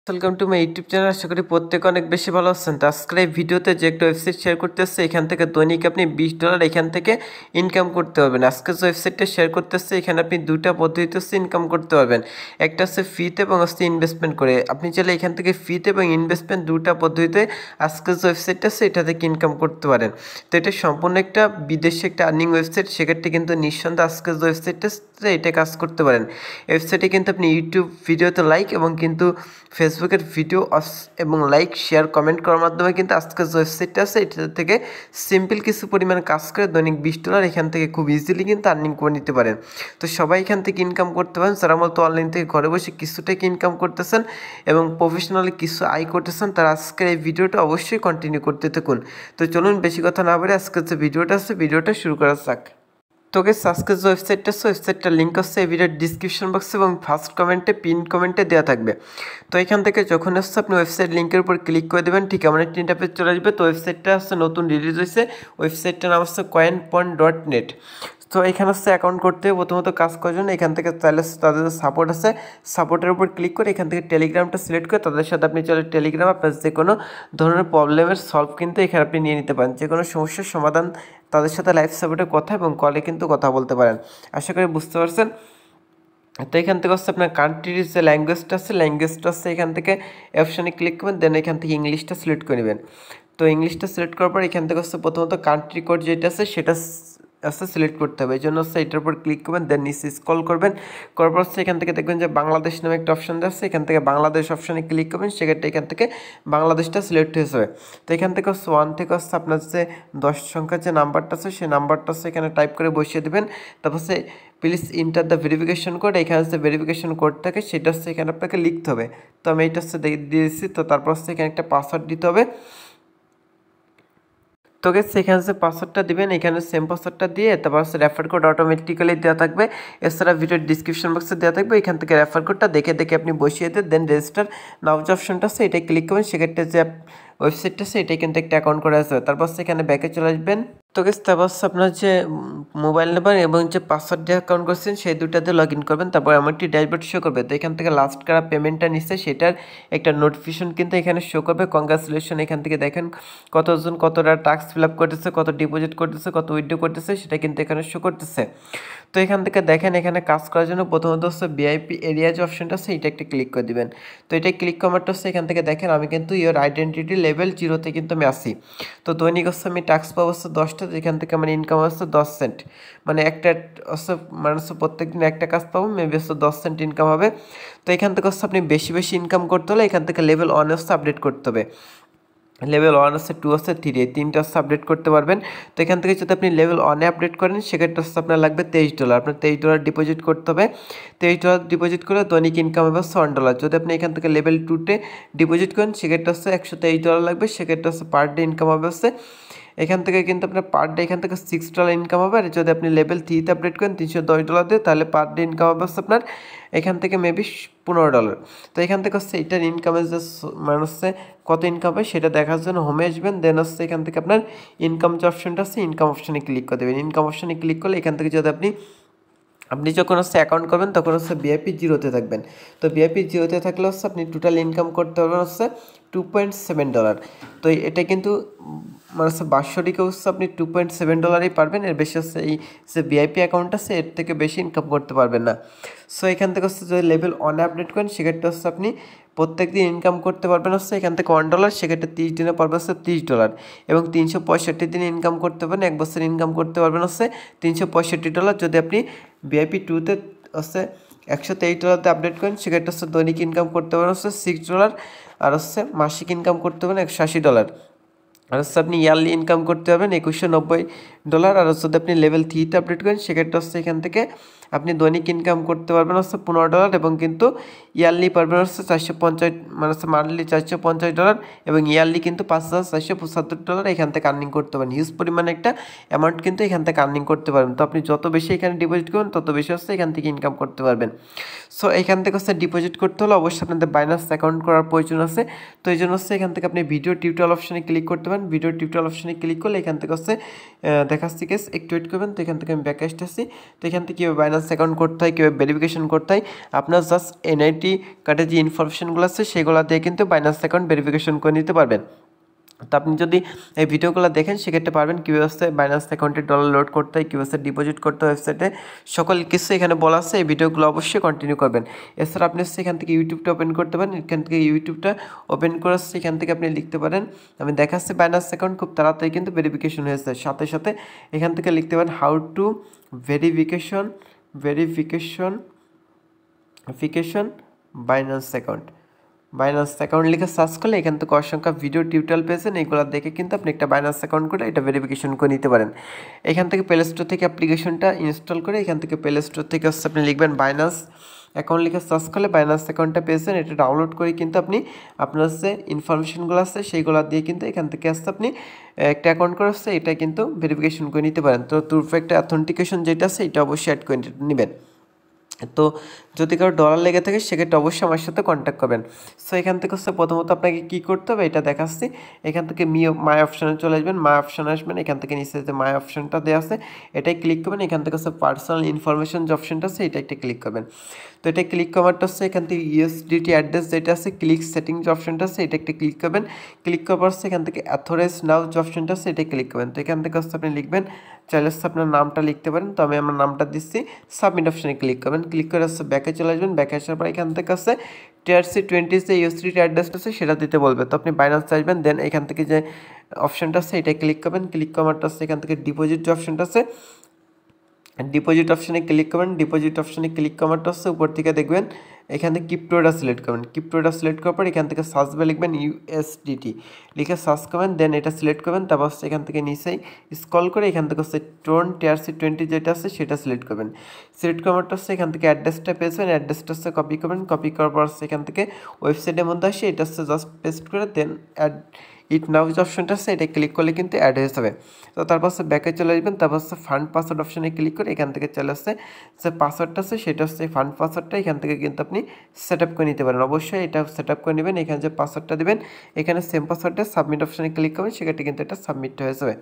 Welcome to my YouTube channel. আশা করি প্রত্যেকে অনেক বেশি ভালো আছেন। তো আজকের এই ভিডিওতে যে একটা ওয়েবসাইট শেয়ার করতেছে, এখান থেকে দৈনিক আপনি $20 এখান থেকে ইনকাম করতে পারবেন। আজকে যে ওয়েবসাইটটা শেয়ার করতেছে, এখানে আপনি দুটা পদ্ধতিতে ইনকাম করতে পারবেন। একটা হচ্ছে ফ্রিতে এবং ইনভেস্টমেন্ট করে। আপনি চাইলে এখান থেকে ফ্রিতে এবং ইনভেস্টমেন্ট দুটা পদ্ধতিতে আজকে যে ওয়েবসাইটটা আছে এটা থেকে ইনকাম করতে পারেন। তো এটা সম্পূর্ণ একটা বিদেশি একটা আর্নিং ওয়েবসাইট। সেক্ষেত্রে কিন্তু নিঃসন্দেহে আজকে যে ওয়েবসাইটটা এটা কাজ করতে পারেন। ওয়েবসাইটে কিন্তু আপনি ইউটিউব ভিডিওতে লাইক এবং কিন্তু ফেসবুকের ভিডিও এবং লাইক শেয়ার কমেন্ট করার মাধ্যমে কিন্তু আজকের যে ওয়েবসাইটটা আছে এটা থেকে সিম্পল কিছু পরিমাণ কাজ করে দৈনিক $20 এখান থেকে খুব ইজিলি কিন্তু আর্নিং করে নিতে পারেন। তো সবাই এখান থেকে ইনকাম করতে পারেন যারা মূলত অনলাইন থেকে ঘরে বসে কিছু টাকা ইনকাম করতেছেন এবং প্রফেশনালি কিছু আয় করতেছেন, তারা আজকের এই ভিডিওটা অবশ্যই কন্টিনিউ করতে থাকুন। তো চলুন বেশি কথা না বলে আজকের যে ভিডিওটা আছে ভিডিওটা শুরু করা যাক। তো গাইস, আজকে যে ওয়েবসাইটটার লিঙ্ক আছে এই ভিডিওর ডিসক্রিপশন বক্সে এবং ফার্স্ট কমেন্টে পিন কমেন্টে দেওয়া থাকবে। তো এখান থেকে যখন আসছে আপনি ওয়েবসাইট লিঙ্কের উপর ক্লিক করে দেবেন, ঠিক এমন একটি ইন্টারফেস চলে আসবে। তো ওয়েবসাইটটা হচ্ছে নতুন রিলিজ হয়েছে, ওয়েবসাইটটার নাম হচ্ছে coin.net। তো এখানে হচ্ছে অ্যাকাউন্ট করতে প্রথমত কাজ করার জন্য এখান থেকে চাইলে তাদের যে সাপোর্ট আছে সাপোর্টের উপর ক্লিক করে এখান থেকে টেলিগ্রামটা সিলেক্ট করে তাদের সাথে আপনি চলে টেলিগ্রাম আপনার যে কোনো ধরনের প্রবলেমের সলভ কিন্তু এখানে আপনি নিয়ে নিতে পারেন। যে কোনো সমস্যার সমাধান তাদের সাথে লাইভ সাপোর্টে কথা এবং কলে কিন্তু কথা বলতে পারেন। আশা করি বুঝতে পারছেন। তো এখান থেকে হচ্ছে আপনার কান্ট্রির যে ল্যাঙ্গুয়েজটা আছে এখান থেকে অপশানে ক্লিক করবেন, দেন এখান থেকে ইংলিশটা সিলেক্ট করে নেবেন। তো ইংলিশটা সিলেক্ট করার পর এখান থেকে হচ্ছে প্রথমত কান্ট্রি কোড যেটা আছে সেটা সিলেক্ট করতে হবে। এই জন্য হচ্ছে এটার উপর ক্লিক করবেন, দেন নিচে স্ক্রল করবেন, করার পর হচ্ছে এখান থেকে দেখবেন যে বাংলাদেশ নামে একটা অপশান আছে, এখান থেকে বাংলাদেশ অপশানে ক্লিক করবেন, সেক্ষেত্রে এখান থেকে বাংলাদেশটা সিলেক্ট হয়ে যাবে। তো এখান থেকে হচ্ছে 1 থেকে হচ্ছে আপনার যে 10 সংখ্যার যে নাম্বারটা আছে সেই নাম্বারটা হচ্ছে এখানে টাইপ করে বসিয়ে দেবেন। তারপর হচ্ছে please enter the verification code, এখানে হচ্ছে ভেরিফিকেশন কোড থাকে সেটা হচ্ছে এখানে আপনাকে লিখতে হবে। তো আমি এটা হচ্ছে দিয়ে দিয়েছি। তো তারপর হচ্ছে এখানে একটা পাসওয়ার্ড দিতে হবে। তো গেছে এখানে যে পাসওয়ার্ডটা দিবেন, এখানে সেম পাসওয়ার্ডটা দিয়ে তারপর হচ্ছে রেফার কোড অটোমেটিক্যালি দেওয়া থাকবে। এছাড়া ভিডিওর ডিসক্রিপশন বক্সে দেওয়া থাকবে, এখান থেকে রেফার কোডটা দেখে আপনি বসিয়ে দেন, দেন রেজিস্টার নাও যে অপশনটা আছে এটাই ক্লিক করবেন। সেক্ষেত্রে যে ওয়েবসাইটটা আছে এটাই কিন্তু একটা অ্যাকাউন্ট করে আসবে। তারপর সেখানে ব্যাকে চলে আসবেন। তো গেছে তারপর আপনার যে মোবাইল নাম্বার এবং যে পাসওয়ার্ড দিয়ে অ্যাকাউন্ট করছেন সেই দুটাতে লগ ইন করবেন। তারপর এমন একটি ড্যাশবোর্ড শো করবে। তো এখান থেকে লাস্ট করা পেমেন্টটা নিচ্ছে সেটার একটা নোটিফিকেশন কিন্তু এখানে শো করবে। কংগ্রাচুলেশন, এখান থেকে দেখেন কতজন কতটা টাস্ক ফিল আপ করতেছে, কত ডিপোজিট করতেছে, কত উইথড্র করতেছে সেটা কিন্তু এখানে শো করতেছে। তো এখান থেকে দেখেন এখানে কাজ করার জন্য প্রথমত হচ্ছে ভিআইপি এরিয়া যে অপশনটা আছে এটা একটা ক্লিক করে দিবেন। তো এটা ক্লিক করাটা হচ্ছে এখান থেকে দেখেন আমি কিন্তু ইওর আইডেন্টিটি লেভেল 0-তে কিন্তু আমি আসি। তো দৈনিক হচ্ছে আমি টাস্ক পাবো হচ্ছে 10টা, যেখান থেকে আমার ইনকাম হচ্ছে 10 সেন্ট, মানে একটা হচ্ছে মানুষ প্রত্যেক দিন একটা কাজ পাবো, মেবি হচ্ছে 10 সেন্ট ইনকাম হবে। তো এখান থেকে হচ্ছে আপনি বেশি ইনকাম করতে হলে এখান থেকে লেভেল 1 হচ্ছে আপডেট করতে হবে। লেভেল 1 আছে, 2 আছে, 3, এই তিনটা হচ্ছে আপডেট করতে পারবেন। তো এখান থেকে যদি আপনি লেভেল 1-এ আপডেট করেন সেক্ষেত্রে হচ্ছে আপনার লাগবে $23। আপনার $23 ডিপোজিট করতে হবে। $23 ডিপোজিট করে দৈনিক ইনকাম হবে হচ্ছে $1। যদি আপনি এখান থেকে লেভেল 2-তে ডিপোজিট করেন সেক্ষেত্রে হচ্ছে $123 লাগবে। সেক্ষেত্রে হচ্ছে পার ডে ইনকাম হবে হচ্ছে এখান থেকে কিন্তু আপনার পার ডে এখান থেকে $6 ইনকাম হবে। আর যদি আপনি লেভেল 3-তে আপডেট করেন $310 দিয়ে, তাহলে পার ডে ইনকাম হবে হচ্ছে আপনার এখান থেকে মেবি $15। তো এখান থেকে হচ্ছে এটার ইনকামের যে মানে হচ্ছে কত ইনকাম হয় সেটা দেখার জন্য হোমে আসবেন, দেন হচ্ছে এখান থেকে আপনার ইনকাম যে অপশনটা আছে ইনকাম অপশনে ক্লিক করে দেবেন। ইনকাম অপশনে ক্লিক করলে এখান থেকে যদি আপনি যখন হচ্ছে অ্যাকাউন্ট করবেন তখন হচ্ছে ভিআইপি 0-তে থাকবেন। তো ভিআইপি 0-তে থাকলে হচ্ছে আপনি টোটাল ইনকাম করতে পারবেন হচ্ছে $2.7। তো এটা কিন্তু মানে হচ্ছে বাৎসরিকে হচ্ছে আপনি $2.7 পারবেন। এর বেশি হচ্ছে এই যে ভিআইপি অ্যাকাউন্ট আছে এর থেকে বেশি ইনকাম করতে পারবেন না। সো এখান থেকে হচ্ছে যদি লেভেল 1-এ আপডেট করেন সেক্ষেত্রে হচ্ছে আপনি প্রত্যেক দিন ইনকাম করতে পারবেন হচ্ছে এখান থেকে $1, সেক্ষেত্রে 30 দিনে পারবে হচ্ছে $30 এবং 365 দিনে ইনকাম করতে পারবেন, 1 বছর ইনকাম করতে পারবেন হচ্ছে $365। যদি আপনি ভিআইপি 2-তে হচ্ছে $123 আপডেট করেন সেক্ষেত্রে হচ্ছে দৈনিক ইনকাম করতে পারেন হচ্ছে $6 আর হচ্ছে মাসিক ইনকাম করতে পারেন $180। আর হচ্ছে আপনি ইয়ারলি ইনকাম করতে পারবেন $2190। আর হচ্ছে যদি আপনি লেভেল 3-তে আপডেট করেন সেক্ষেত্রে হচ্ছে এখান থেকে আপনি দৈনিক ইনকাম করতে পারবেন হচ্ছে $15 এবং কিন্তু ইয়ারলি পারবেন হচ্ছে 450, মানে হচ্ছে মান্থলি $450 এবং ইয়ারলি কিন্তু $5475 এখান থেকে আর্নিং করতে পারেন। হিউজ পরিমাণে একটা অ্যামাউন্ট কিন্তু এখান থেকে আর্নিং করতে পারবেন। তো আপনি যত বেশি এখানে ডিপোজিট করবেন তত বেশি হচ্ছে এখান থেকে ইনকাম করতে পারবেন। সো এখান থেকে হচ্ছে ডিপোজিট করতে হলে অবশ্যই আপনাদের বাইন্যান্স অ্যাকাউন্ট করার প্রয়োজন আছে। তো এই জন্য হচ্ছে এখান থেকে আপনি ভিডিও টিউটোরিয়াল অপশানে ক্লিক করতে পারেন। পারেন। ভিডিও টিউটোরিয়াল অপশনে ক্লিক করলে এখান থেকে হচ্ছে দেখাচ্ছি কেস, একটু ওয়েট করবেন। তো এখান থেকে আমি ব্যাক আসতেছি। তো এখান থেকে কীভাবে বাইন্যান্স অ্যাকাউন্ট করতে হয়, কীভাবে ভেরিফিকেশন করতে হয়, আপনার জাস্ট এনআইটি কার্ডের যে ইনফরমেশনগুলো আছে সেগুলো দিয়ে কিন্তু বাইন্যান্স অ্যাকাউন্ট ভেরিফিকেশন করে নিতে পারবেন। তো আপনি যদি এই ভিডিওগুলো দেখেন সেক্ষেত্রে পারবেন কীভাবে হচ্ছে বাইন্যান্স অ্যাকাউন্টে ডলার লোড করতে হয়, কীভাবে ডিপোজিট করতে হয় ওয়েবসাইটে, সকল কিছু এখানে বলা আছে। এই ভিডিওগুলো অবশ্যই কন্টিনিউ করবেন। এছাড়া আপনি হচ্ছে এখান থেকে ইউটিউবটা ওপেন করতে পারেন। এখান থেকে ইউটিউবটা ওপেন করে হচ্ছে এখান থেকে আপনি লিখতে পারেন, আমি দেখাচ্ছি বাইন্যান্স অ্যাকাউন্ট খুব তাড়াতাড়ি কিন্তু ভেরিফিকেশন হয়েছে। সাথে সাথে এখান থেকে লিখতে পারেন how to verification Binance account. Binance account লিখে সার্চ করলে এখান থেকে অসংখ্য ভিডিও টিউটোরিয়াল পেয়েছেন, এইগুলো দেখে কিন্তু আপনি একটা বাইন্যান্স অ্যাকাউন্ট করে এটা ভেরিফিকেশন করে নিতে পারেন। এখান থেকে প্লে স্টোর থেকে অ্যাপ্লিকেশনটা ইনস্টল করে এখান থেকে প্লে স্টোর থেকে হচ্ছে আপনি লিখবেন বাইন্যান্স অ্যাকাউন্ট লিখে সার্চ করলে বাইন্যান্স অ্যাকাউন্টটা পেয়েছেন। এটা ডাউনলোড করে কিন্তু আপনি আপনার হচ্ছে ইনফরমেশনগুলো আছে সেইগুলো দিয়ে কিন্তু এখান থেকে আসতে আপনি একটা অ্যাকাউন্ট করে আসছে এটা কিন্তু ভেরিফিকেশন করে নিতে পারেন। তো টু ফ্যাক্টর অথেন্টিকেশন যেটা আছে এটা অবশ্যই অ্যাড করে নেবেন। তো যদি কারো ডলার লেগে থাকে সেক্ষেত্রে অবশ্যই আমার সাথে কন্ট্যাক্ট করবেন। সো এখান থেকে হচ্ছে প্রথমত আপনাকে কী করতে হবে এটা দেখাচ্ছি। এখান থেকে মাই অপশানে চলে আসবেন, মাই অপশানে আসবেন, এখান থেকে নিচে যে মাই অপশানটা দেওয়া আছে এটাই ক্লিক করবেন। এখান থেকে হচ্ছে পার্সোনাল ইনফরমেশন যে অপশানটা আছে এটা একটা ক্লিক করবেন। তো এটা ক্লিক করারটা হচ্ছে এখান থেকে ইউএসডিটি অ্যাড্রেস যেটা আছে ক্লিক সেটিং যে অপশানটা আছে এটা একটা ক্লিক করবেন। ক্লিক করার পর হচ্ছে এখান থেকে অথরাইজ নাও যে অপশানটা আছে এটা ক্লিক করবেন। তো এখান থেকে হচ্ছে আপনি লিখবেন, চাইলে হচ্ছে আপনার নামটা লিখতে পারেন। তো আমি আমার নামটা দিচ্ছি, সাবমিট অপশানে ক্লিক করবেন। ক্লিক করে হচ্ছে ব্যাকে চলে আসবেন। ব্যাকে আসার পর এখান থেকে হচ্ছে TRC20 যে ইউএসডিটি অ্যাড্রেসটা আছে সেটা দিতে বলবে। তো আপনি বাইন্যান্সে আসবেন, দেন এখান থেকে যে অপশানটা আছে এটা ক্লিক করবেন। ক্লিক করারটা হচ্ছে এখান থেকে ডিপোজিট যে অপশানটা আছে ডিপোজিট অপশানে ক্লিক করবেন। ডিপোজিট অপশানে ক্লিক করারটা হচ্ছে উপর থেকে দেখবেন এখান থেকে ক্রিপ্টোটা সিলেক্ট করবেন। ক্রিপ্টোটা সিলেক্ট করার পর এখান থেকে সার্চ বার লিখবেন USDT লিখে সার্চ করবেন, দেন এটা সিলেক্ট করবেন। তারপর হচ্ছে এখান থেকে নিচেই স্ক্রল করে এখান থেকে হচ্ছে TRC20 যেটা আছে সেটা সিলেক্ট করবেন। সিলেক্ট করারটা হচ্ছে এখান থেকে অ্যাড্রেসটা পেয়েছেন, অ্যাড্রেসটা হচ্ছে কপি করবেন। কপি করার পর হচ্ছে এখান থেকে ওয়েবসাইটের মধ্যে আসে এটা হচ্ছে জাস্ট পেস্ট করে দেন অ্যাড ইট নাও যে অপশনটা আছে এটা ক্লিক করলে কিন্তু অ্যাড হয়ে যাবে। তো তারপর হচ্ছে ব্যাকে চলে আসবেন। তারপর হচ্ছে ফান্ড পাসওয়ার্ড অপশানে ক্লিক করে এখান থেকে চলে আসছে যে পাসওয়ার্ডটা আছে সেটা হচ্ছে ফান্ড পাসওয়ার্ডটা এখান থেকে কিন্তু আপনি সেট আপ করে নিতে পারেন। অবশ্যই এটা সেট আপ করে নেবেন। এখানে যে পাসওয়ার্ডটা দেবেন এখানে সেম পাসওয়ার্ডে সাবমিট অপশানে ক্লিক করবেন, সেক্ষেত্রে কিন্তু এটা সাবমিট হয়ে যাবে।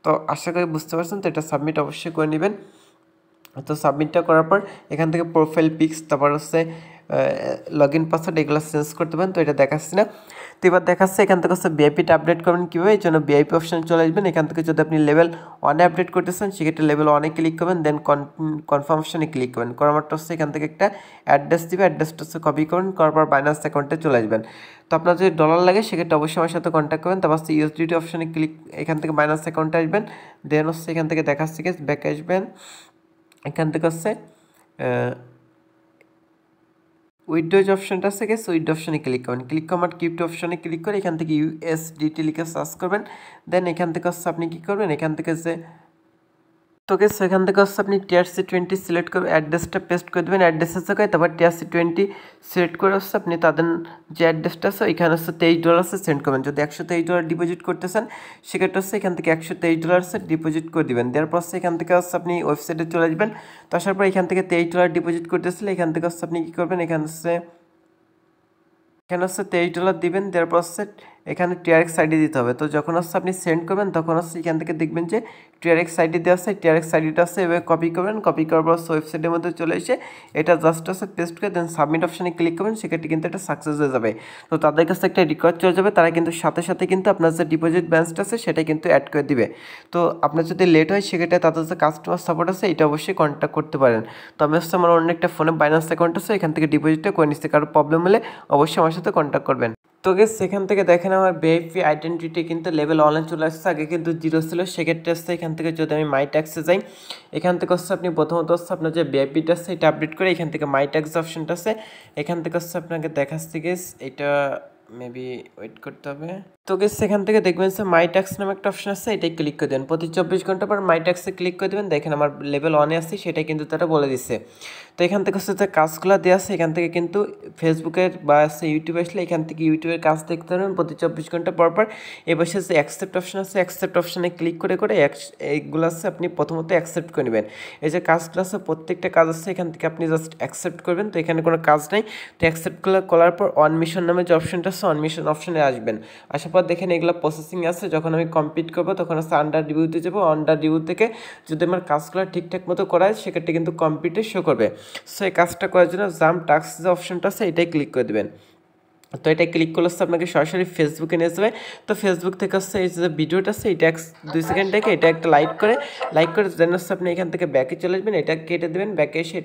তো আশা করি বুঝতে পারছেন। তো এটা সাবমিট অবশ্যই করে নেবেন। তো সাবমিটটা করার পর এখান থেকে প্রোফাইল পিক্স তারপর হচ্ছে লগ ইন পাসওয়ার্ড এগুলো চেঞ্জ করতে পারেন। তো এটা দেখাচ্ছি না। তো এবার দেখাচ্ছে এখান থেকে হচ্ছে ভিআইপিটা আপডেট করবেন কীভাবে, এই জন্য ভিআইপি অপশানে চলে আসবেন। এখান থেকে যদি আপনি লেভেল 1-এ আপডেট করতেছেন সেক্ষেত্রে লেভেল 1-এ ক্লিক করবেন, দেন কনফার্ম অপশানে ক্লিক করবেন। করার হচ্ছে এখান থেকে একটা অ্যাড্রেস দিবে, অ্যাড্রেসটা হচ্ছে কপি করুন, করার পর বাইন্যান্স অ্যাকাউন্টে চলে আসবেন। তো আপনার যদি ডলার লাগে সেক্ষেত্রে অবশ্যই আমার সাথে কন্ট্যাক্ট করবেন। তারপর হচ্ছে ইউএসডিটি অপশানে ক্লিক, এখান থেকে বাইন্যান্স অ্যাকাউন্টে আসবেন, দেন হচ্ছে এখান থেকে দেখাচ্ছে ব্যাক আসবেন। এখান থেকে হচ্ছে উইড্রোজ অপশানটা আছে উইড্রো অপশানে ক্লিক করবেন। ক্লিক করার ক্রিপ্টো অপশানে ক্লিক করে এখান থেকে USDT লিখে সার্চ করবেন, দেন এখান থেকে হচ্ছে আপনি কী করবেন, এখান থেকে যে তোকে সেখান থেকে হচ্ছে আপনি TRC20 সিলেক্ট করে অ্যাড্রেসটা পেস্ট করে দেবেন অ্যাড্রেসের জায়গায়। তারপর TRC20 সিলেক্ট করে হচ্ছে আপনি তাদের যে অ্যাড্রেসটা আছে এখানে হচ্ছে $23 আছে সেন্ড করবেন। যদি $123 ডিপোজিট করতে চান সেক্ষেত্রে হচ্ছে এখান থেকে $123 ডিপোজিট করে দেবেন। দেওয়ার পর হচ্ছে এখান থেকে হচ্ছে আপনি ওয়েবসাইটে চলে আসবেন। তো আসার পর এখান থেকে $23 ডিপোজিট করতেছিল, এখান থেকে হচ্ছে আপনি কী করবেন, এখানে হচ্ছে $23 দিবেন। দেওয়ার পর হচ্ছে এখানে TRX আইডি দিতে হবে। তো যখন হচ্ছে আপনি সেন্ড করবেন তখন হচ্ছে এখান থেকে দেখবেন যে TRX আইডি দেওয়া আছে, TRX আইডিটা আছে এভাবে কপি করবেন। কপি করার পর ওয়েবসাইটের মধ্যে চলে এসে এটা জাস্ট হচ্ছে পেস্ট করে দেন সাবমিট অপশানে ক্লিক করবেন, সেক্ষেত্রে কিন্তু এটা সাকসেস হয়ে যাবে। তো তাদের কাছে একটা রিকোয়েস্ট চলে যাবে, তারা কিন্তু সাথে সাথে কিন্তু আপনার যে ডিপোজিট ব্যালেন্সটা আছে সেটা কিন্তু অ্যাড করে দিবে। তো আপনার যদি লেট হয় সেক্ষেত্রে তাদের যে কাস্টমার সাপোর্ট আছে এটা অবশ্যই কন্ট্যাক্ট করতে পারেন। তো আমি হচ্ছে আমার অন্য একটা ফোনে বাইন্যান্স অ্যাকাউন্ট আছে, এখান থেকে ডিপোজিটটা করে নিচ্ছি। কারো প্রবলেম হলে অবশ্যই আমার সাথে কন্ট্যাক্ট করবেন। তো সেখান থেকে দেখেন আমার ভিআইপি আইডেন্টিটি কিন্তু লেভেল 1-এ চলে আসছে, আগে কিন্তু 0 ছিল। সেক্ষেত্রে আসছে এখান থেকে যদি আমি মাই ট্যাক্সে যাই, এখান থেকে হচ্ছে আপনি প্রথমত হচ্ছে আপনার যে ভিআইপিটা আছে এটা আপডেট করে এখান থেকে মাই ট্যাক্স অপশনটা আছে এখান থেকে হচ্ছে আপনাকে দেখাচ্ছে এটা মেবি ওয়েট করতে হবে। তো সেখান থেকে দেখবেন যে মাই ট্যাক্স নামে একটা অপশন আছে, এটাই ক্লিক করে দেবেন। প্রতি 24 ঘন্টা পর মাই ট্যাক্সে ক্লিক করে দেবেন। দেখেন আমার লেভেল 1-এ আছে সেটাই কিন্তু তারা বলে দিচ্ছে। তো এখান থেকে হচ্ছে যে কাজগুলো দেওয়া আছে, এখান থেকে কিন্তু ফেসবুকের বা ইউটিউবে আসলে এখান থেকে ইউটিউবের কাজ দেখতে পারবেন প্রতি 24 ঘন্টা পর পর। এবার যে অ্যাকসেপ্ট অপশন আছে, অ্যাকসেপ্ট অপশানে ক্লিক করে এইগুলো আছে আপনি প্রথমত অ্যাকসেপ্ট করে নেবেন। এই যে কাজগুলো আছে প্রত্যেকটা কাজ আছে এখান থেকে আপনি জাস্ট অ্যাকসেপ্ট করবেন। তো এখানে কোনো কাজ নাই, তো অ্যাকসেপ্টগুলো করার পর অন মিশন নামে যে অপশনটা আছে অন মিশন অপশনে আসবেন। আসার পর দেখেন এগুলো প্রসেসিং আছে, যখন আমি কমপ্লিট করবো তখন হচ্ছে আন্ডার রিভিউতে যাবো। আন্ডার রিভিউ থেকে যদি আমার কাজগুলো ঠিকঠাক মতো করা হয় সেক্ষেত্রে কিন্তু কমপ্লিটে শো করবে। সো এই কাজটা করার জন্য জাম্প টাস্ক যে অপশনটা আছে এটাই ক্লিক করে দেবেন। তো এটা ক্লিক করলে হচ্ছে আপনাকে সরাসরি ফেসবুকে নিয়ে যাবে। তো ফেসবুক থেকে হচ্ছে এই যে ভিডিওটা আছে এটা 2 সেকেন্ড থেকে এটা একটা লাইক করে দেন হচ্ছে আপনি এখান থেকে ব্যাকে চলে আসবেন, এটা কেটে দেবেন, ব্যাকে এসে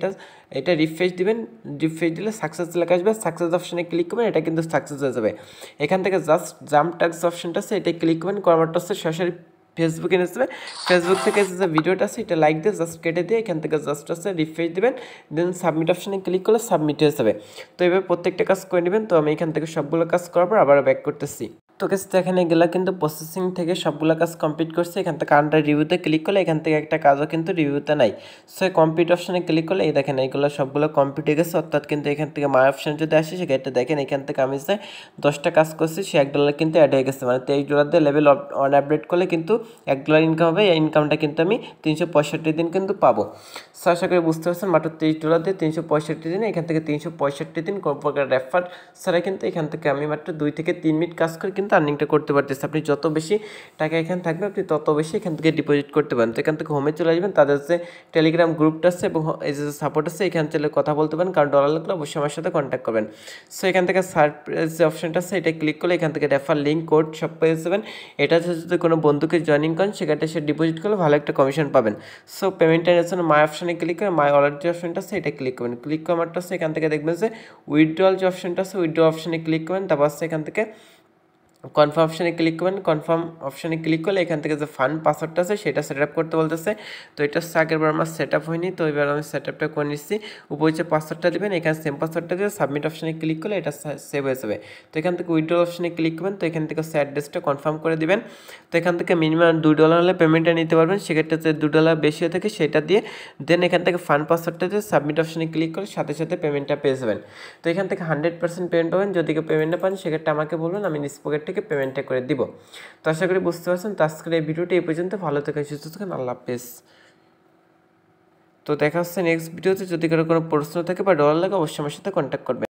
এটা রিফ্রেশ দিবেন। রিফ্রেশ দিলে সাকসেস লেখা আসবে, সাকসেস অপশানে ক্লিক করবেন, এটা কিন্তু সাকসেস হয়ে যাবে। এখান থেকে জাস্ট জাম্প টাস্ক অপশনটা আছে এটাই ক্লিক করবেন, করারটা হচ্ছে সরাসরি ফেসবুকে নিয়ে যাবে। ফেসবুক থেকে যে ভিডিওটা আছে এটা লাইক দিয়ে জাস্ট কেটে দিয়ে এখান থেকে জাস্ট আছে রিফ্রেশ দিবেন, দেন সাবমিট অপশানে ক্লিক করলে সাবমিট হয়ে যাবে। তো এভাবে প্রত্যেকটা কাজ করে নেবেন। তো আমি এখান থেকে সবগুলো কাজ করার পর আবার ব্যাক করতেছি। তো এখানে গেলে কিন্তু প্রসেসিং থেকে সবগুলো কাজ কমপ্লিট করছে। এখান থেকে আন্ডার রিভিউতে ক্লিক করলে এখান থেকে একটা কাজও কিন্তু রিভিউতে নাই। সো কমপ্লিট অপশানে ক্লিক করলে এই দেখেন এইগুলো সবগুলো কমপ্লিট হয়ে গেছে। অর্থাৎ কিন্তু এখান থেকে মাই অপশান যদি আসে সেক্ষেত্রে দেখেন এখান থেকে আমি যে 10টা কাজ করছি সে $1 কিন্তু অ্যাড হয়ে গেছে, মানে $23 দিয়ে লেভেল অন আপডেট করলে কিন্তু $1 ইনকাম হবে। এই ইনকামটা কিন্তু আমি 365 দিন কিন্তু পাবো। সো আশা করি বুঝতে পারছেন, মাত্র $23 দিয়ে 365 দিনে এখান থেকে 365 দিন কোনো প্রকার রেফার ছাড়া কিন্তু এখান থেকে আমি মাত্র 2 থেকে 3 মিনিট কাজ করে কিন্তু আর্নিংটা করতে পারতেছি। আপনি যত বেশি টাকা এখানে থাকবে আপনি তত বেশি এখান থেকে ডিপোজিট করতে পারেন। তো এখান থেকে হোমে চলে আসবেন, তাদের যে টেলিগ্রাম গ্রুপটা আছে এবং এই যে সাপোর্ট আছে এখান থেকে কথা বলতে পারেন, কারণ ডলার লাগলে অবশ্যই আমার সাথে কন্ট্যাক্ট করবেন। সো এখান থেকে সারপ্রাইজ যে অপশনটা আছে এটা ক্লিক করলে এখান থেকে রেফার লিঙ্ক কোড সব পেয়ে যাবেন। এটা যদি কোনো বন্ধুকে জয়েনিং করেন সেক্ষেত্রে সে ডিপোজিট করলে ভালো একটা কমিশন পাবেন। সো পেমেন্টের জন্য মাই অপশানে ক্লিক করে মাই ওয়ালেট যে অপশনটা আছে এটা ক্লিক করবেন। ক্লিক করার মাত্র আছে এখান থেকে দেখবেন যে উইথড্রল যে অপশনটা আছে উইথড্র অপশানে ক্লিক করবেন, তারপর আছে এখান থেকে কনফার্ম অপশানে ক্লিক করবেন। কনফার্ম অপশানে ক্লিক করলে এখান থেকে যে ফান্ড পাসওয়ার্ডটা আছে সেটা সেট আপ করতে বলতেছে। তো এটা হচ্ছে আগেরবার আমার সেট আপ হয়নি, তো এবার আমি সেট আপটা করে নিচ্ছি। উপরে যে পাসওয়ার্ডটা দেবেন এখানে সেম পাসওয়ার্ডটা দিয়ে সাবমিট অপশানে ক্লিক করলে এটা সেভ হয়ে যাবে। তো এখান থেকে উইথড্র অপশানে ক্লিক করবেন, তো এখান থেকে অ্যাড্রেসটা কনফার্ম করে দিবেন। তো এখান থেকে মিনিমাম $2 হলে পেমেন্টটা নিতে পারবেন, সেক্ষেত্রে যে $2 বেশি হয়ে থাকে সেটা দিয়ে দেন এখান থেকে ফান্ড পাসওয়ার্ডটা দিয়ে সাবমিট অপশানে ক্লিক করে সাথে সাথে পেমেন্টটা পেয়ে যাবেন। তো এখান থেকে 100% পেমেন্ট পাবেন। যদি কেউ পেমেন্ট না পান সেক্ষেত্রে আমাকে বলবেন, আমি নিজ পকেট থেকে পেমেন্টটা করে দিব। তো আশা করি বুঝতে পারছেন। তো আজকের এই ভিডিওটি এই পর্যন্ত। ভালো থাকেন, সুস্থ থাকেন, আল্লাহ হাফেজ। তো দেখা হচ্ছে নেক্সট ভিডিওতে। যদি কারো কোনো প্রশ্ন থাকে বা ডলার লাগে অবশ্যই আমার সাথে কন্ট্যাক্ট করবেন।